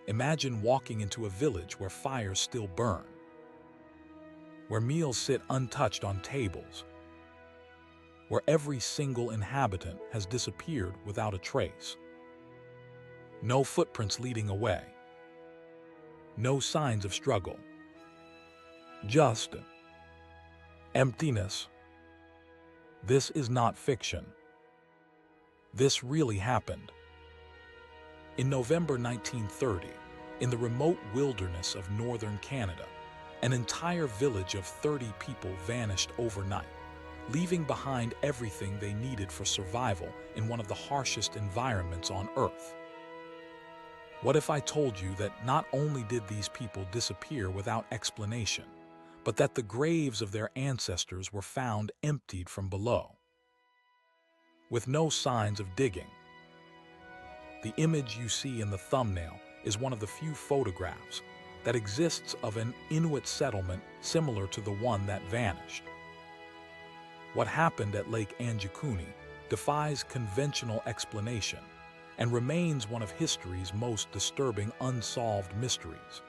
Imagine walking into a village where fires still burn, where meals sit untouched on tables, where every single inhabitant has disappeared without a trace. No footprints leading away, no signs of struggle, just emptiness. This is not fiction. This really happened. In November 1930, in the remote wilderness of northern Canada, an entire village of 30 people vanished overnight, leaving behind everything they needed for survival in one of the harshest environments on Earth. What if I told you that not only did these people disappear without explanation, but that the graves of their ancestors were found emptied from below, with no signs of digging? The image you see in the thumbnail is one of the few photographs that exists of an Inuit settlement similar to the one that vanished. What happened at Lake Anjikuni defies conventional explanation and remains one of history's most disturbing unsolved mysteries.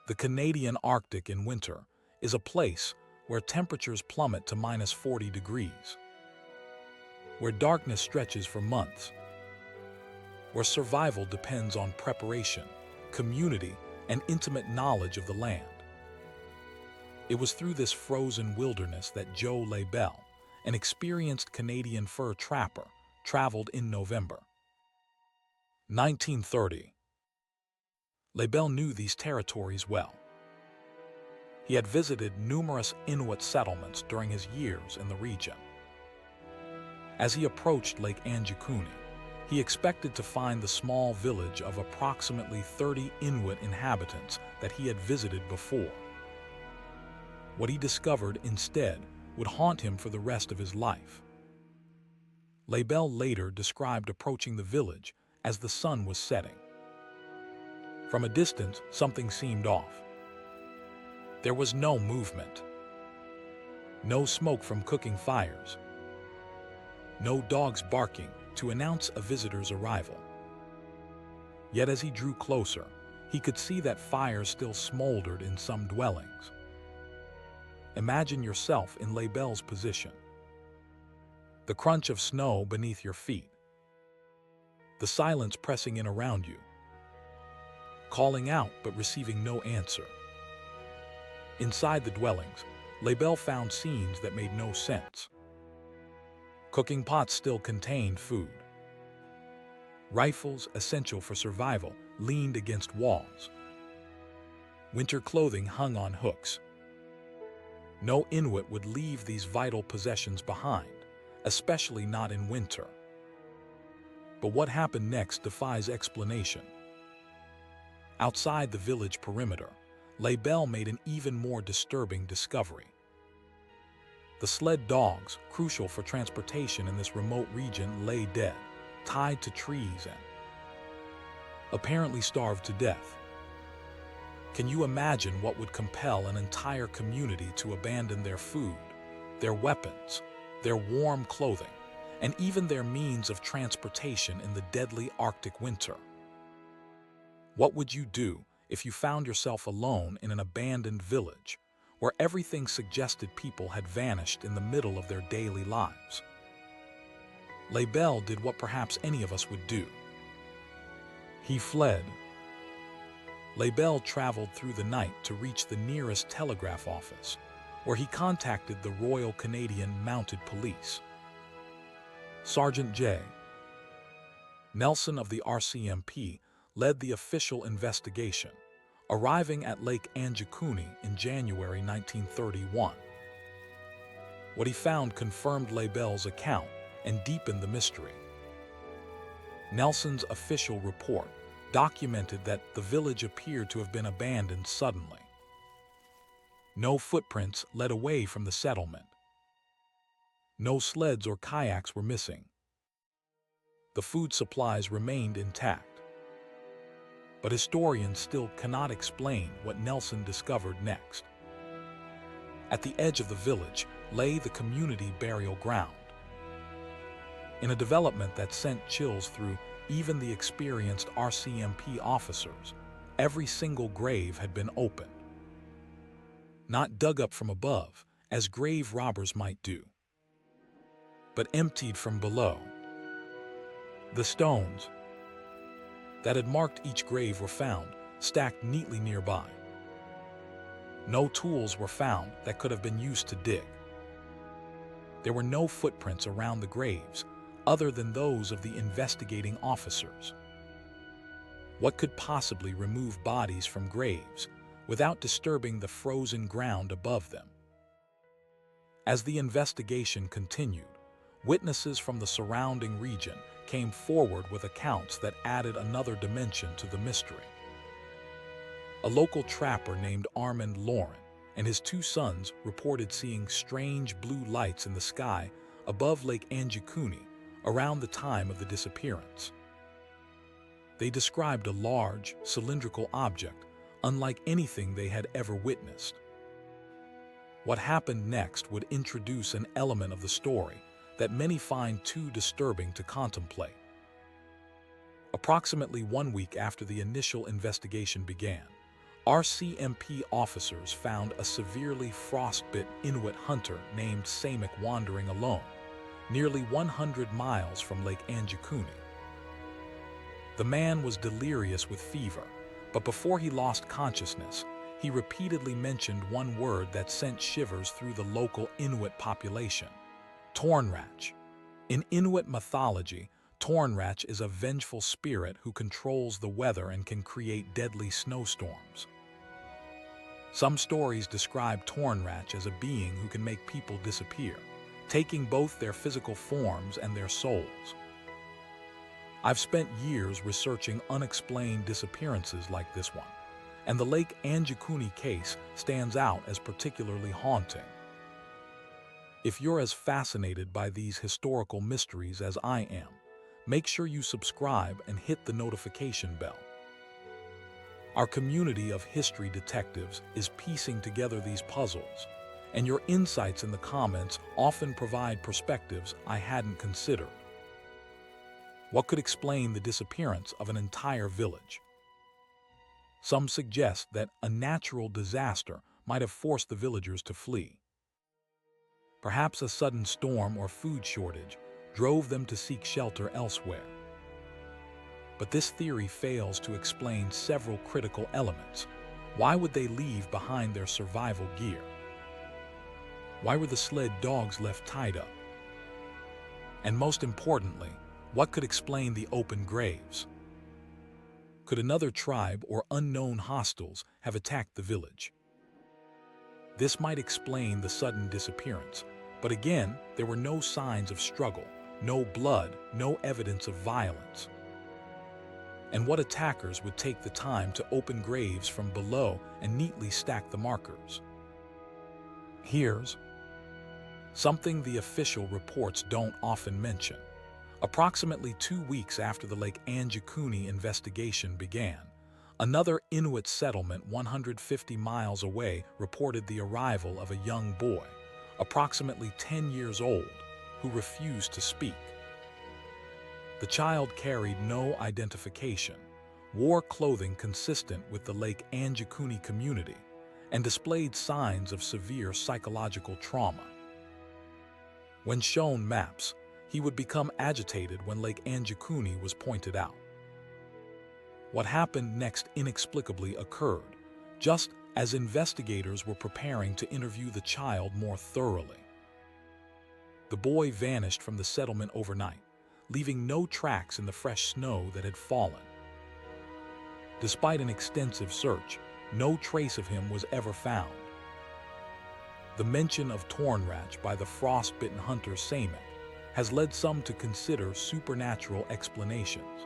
The Canadian Arctic in winter is a place where temperatures plummet to -40 degrees, where darkness stretches for months, where survival depends on preparation, community, and intimate knowledge of the land. It was through this frozen wilderness that Joe Labelle, an experienced Canadian fur trapper, traveled in November 1930. Labelle knew these territories well. He had visited numerous Inuit settlements during his years in the region. As he approached Lake Anjikuni, he expected to find the small village of approximately 30 Inuit inhabitants that he had visited before. What he discovered instead would haunt him for the rest of his life. Labelle later described approaching the village as the sun was setting. From a distance, something seemed off. There was no movement, no smoke from cooking fires, no dogs barking to announce a visitor's arrival. Yet as he drew closer, he could see that fires still smoldered in some dwellings. Imagine yourself in Labelle's position. The crunch of snow beneath your feet, the silence pressing in around you, calling out but receiving no answer. Inside the dwellings, Labelle found scenes that made no sense. Cooking pots still contained food. Rifles, essential for survival, leaned against walls. Winter clothing hung on hooks. No Inuit would leave these vital possessions behind, especially not in winter. But what happened next defies explanation. Outside the village perimeter, Labelle made an even more disturbing discovery. The sled dogs, crucial for transportation in this remote region, lay dead, tied to trees and apparently starved to death. Can you imagine what would compel an entire community to abandon their food, their weapons, their warm clothing, and even their means of transportation in the deadly Arctic winter? What would you do if you found yourself alone in an abandoned village, where everything suggested people had vanished in the middle of their daily lives? Labelle did what perhaps any of us would do. He fled. Labelle traveled through the night to reach the nearest telegraph office, where he contacted the Royal Canadian Mounted Police. Sergeant J. Nelson of the RCMP led the official investigation, arriving at Lake Anjikuni in January 1931. What he found confirmed Labelle's account and deepened the mystery. Nelson's official report documented that the village appeared to have been abandoned suddenly. No footprints led away from the settlement. No sleds or kayaks were missing. The food supplies remained intact. But historians still cannot explain what Nelson discovered next. At the edge of the village lay the community burial ground. In a development that sent chills through even the experienced RCMP officers, every single grave had been opened. Not dug up from above, as grave robbers might do, but emptied from below. The stones that had marked each grave were found, stacked neatly nearby. No tools were found that could have been used to dig. There were no footprints around the graves, other than those of the investigating officers. What could possibly remove bodies from graves without disturbing the frozen ground above them? As the investigation continued, witnesses from the surrounding region came forward with accounts that added another dimension to the mystery. A local trapper named Armand Lauren and his two sons reported seeing strange blue lights in the sky above Lake Anjikuni around the time of the disappearance. They described a large, cylindrical object, unlike anything they had ever witnessed. What happened next would introduce an element of the story that many find too disturbing to contemplate. Approximately 1 week after the initial investigation began, RCMP officers found a severely frostbit Inuit hunter named Samek wandering alone, nearly 100 miles from Lake Anjikuni. The man was delirious with fever, but before he lost consciousness, he repeatedly mentioned one word that sent shivers through the local Inuit population: Tornrach. In Inuit mythology, Tornrach is a vengeful spirit who controls the weather and can create deadly snowstorms. Some stories describe Tornrach as a being who can make people disappear, taking both their physical forms and their souls. I've spent years researching unexplained disappearances like this one, and the Lake Anjikuni case stands out as particularly haunting. If you're as fascinated by these historical mysteries as I am, make sure you subscribe and hit the notification bell. Our community of history detectives is piecing together these puzzles, and your insights in the comments often provide perspectives I hadn't considered. What could explain the disappearance of an entire village? Some suggest that a natural disaster might have forced the villagers to flee. Perhaps a sudden storm or food shortage drove them to seek shelter elsewhere. But this theory fails to explain several critical elements. Why would they leave behind their survival gear? Why were the sled dogs left tied up? And most importantly, what could explain the open graves? Could another tribe or unknown hostiles have attacked the village? This might explain the sudden disappearance, but again, there were no signs of struggle, no blood, no evidence of violence. And what attackers would take the time to open graves from below and neatly stack the markers? Here's something the official reports don't often mention. Approximately 2 weeks after the Lake Anjikuni investigation began, another Inuit settlement 150 miles away reported the arrival of a young boy, approximately 10 years old, who refused to speak. The child carried no identification, wore clothing consistent with the Lake Anjikuni community, and displayed signs of severe psychological trauma. When shown maps, he would become agitated when Lake Anjikuni was pointed out. What happened next inexplicably occurred, just as investigators were preparing to interview the child more thoroughly. The boy vanished from the settlement overnight, leaving no tracks in the fresh snow that had fallen. Despite an extensive search, no trace of him was ever found. The mention of Tornrach by the frostbitten hunter Samek has led some to consider supernatural explanations.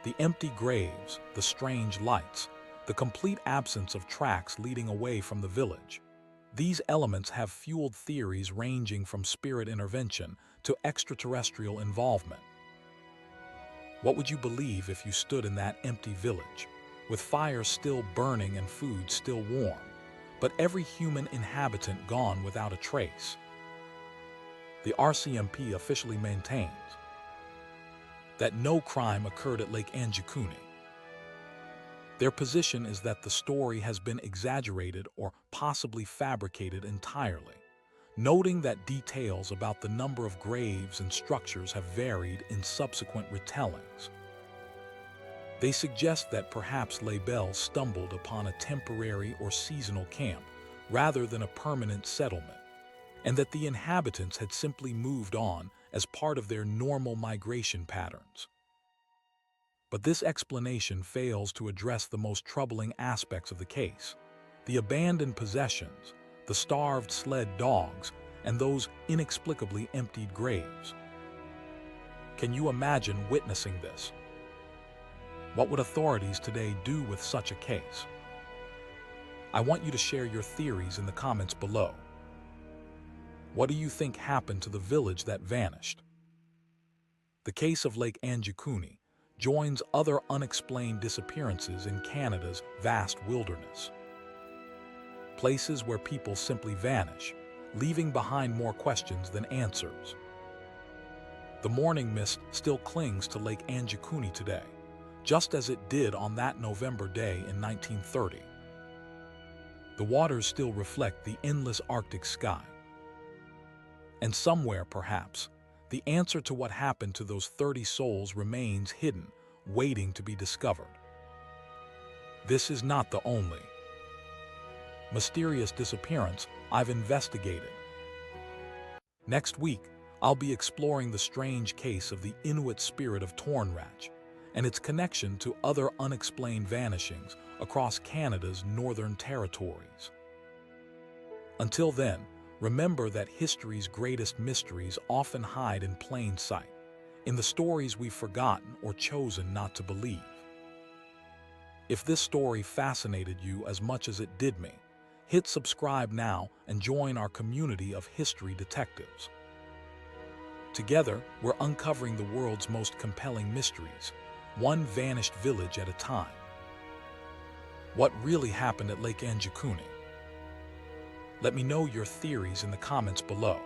The empty graves, the strange lights, the complete absence of tracks leading away from the village. These elements have fueled theories ranging from spirit intervention to extraterrestrial involvement. What would you believe if you stood in that empty village, with fires still burning and food still warm, but every human inhabitant gone without a trace? The RCMP officially maintains that no crime occurred at Lake Anjikuni. Their position is that the story has been exaggerated or possibly fabricated entirely, noting that details about the number of graves and structures have varied in subsequent retellings. They suggest that perhaps Labelle stumbled upon a temporary or seasonal camp rather than a permanent settlement, and that the inhabitants had simply moved on as part of their normal migration patterns. But this explanation fails to address the most troubling aspects of the case: the abandoned possessions, the starved sled dogs, and those inexplicably emptied graves. Can you imagine witnessing this? What would authorities today do with such a case? I want you to share your theories in the comments below. What do you think happened to the village that vanished? The case of Lake Anjikuni joins other unexplained disappearances in Canada's vast wilderness. Places where people simply vanish, leaving behind more questions than answers. The morning mist still clings to Lake Anjikuni today, just as it did on that November day in 1930. The waters still reflect the endless Arctic sky. And somewhere, perhaps, the answer to what happened to those 30 souls remains hidden, waiting to be discovered. This is not the only mysterious disappearance I've investigated. Next week, I'll be exploring the strange case of the Inuit spirit of Tornratch and its connection to other unexplained vanishings across Canada's northern territories. Until then, remember that history's greatest mysteries often hide in plain sight, in the stories we've forgotten or chosen not to believe. If this story fascinated you as much as it did me, hit subscribe now and join our community of history detectives. Together, we're uncovering the world's most compelling mysteries, one vanished village at a time. What really happened at Lake Anjikuni? Let me know your theories in the comments below.